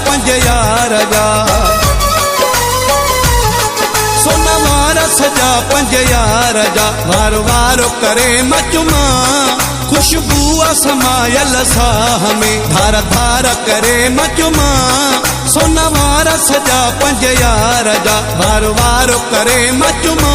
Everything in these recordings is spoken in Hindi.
पंज यार जा सोना वारा सजा पंज यार जा वारो वारो करे मचुमा खुशबू समायल साह में धार धार करे मचुमा सोना वारा सजा पंज यार जा वारो वारो करे मचुमा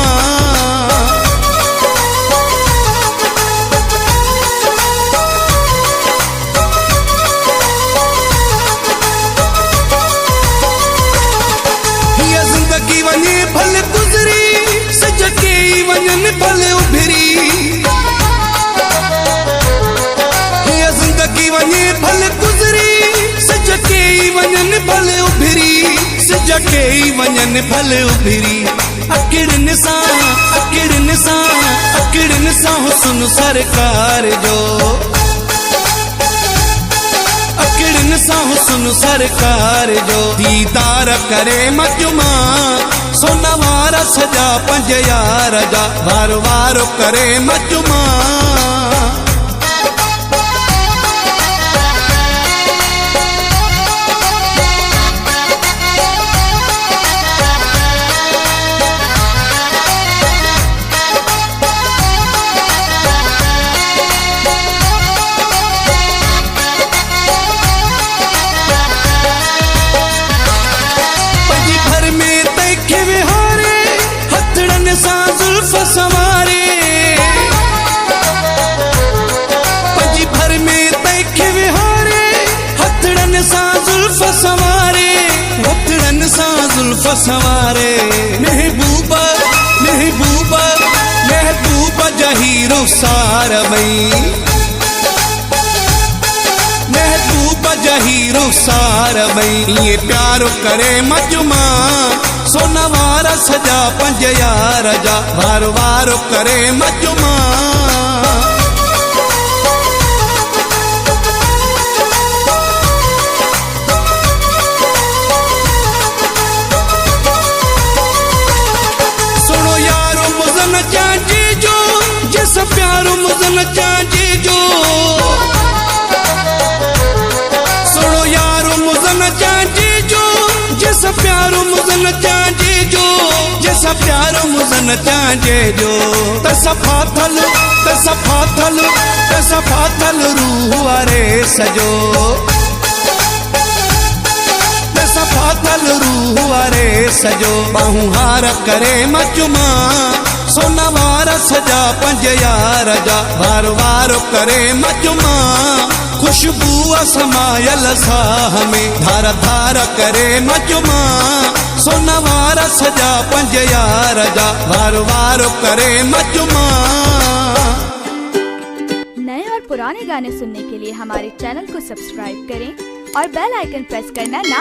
ये जिंदगी वने भले गुजरी सज के वजन भले उभरी ये जिंदगी वने भले गुजरी सज के वजन भले उभरी सज के वजन भले उभरी अकिड़न सा हुस्न सरकार जो अकिड़न सा हुस्न सरकार जो दीदार करे मचुमा सोना वारा सजा पंज यार जा वारो वारो करे मचुमा सवारे पजी भर में तैखे विहारे हथड़न सा जुल्फ सवारे हथड़न सा जुल्फ सवारे महबूबा महबूबा महबूबा जहीरो सारमई महबूबा जहीरो सारमई ये प्यारो करे मचुमा सोना वारा सजा पंज यार जा वारो वारो करे मचुमा सुनो यारो मुझन चांजे जो जिस प्यारो मुझन चांजे जो सुनो यारो मुझन चांजे जो जिस प्यारो मुझन चांजे जो जैसा प्यारो मुझन चांजे जो तसफा थल रूह वारे सजो तसफा थल रूह वारे सजो बाहू हार करे मचुमा सोना वारा सजा पंज यार जा वारो वारो करे मचुमा खुशबू समायल साह में धार धार करे मचुमा सोना वारा सजा पंज यार जा वारो वारो करे मचुमा। नए और पुराने गाने सुनने के लिए हमारे चैनल को सब्सक्राइब करें और बेल आइकन प्रेस करना ना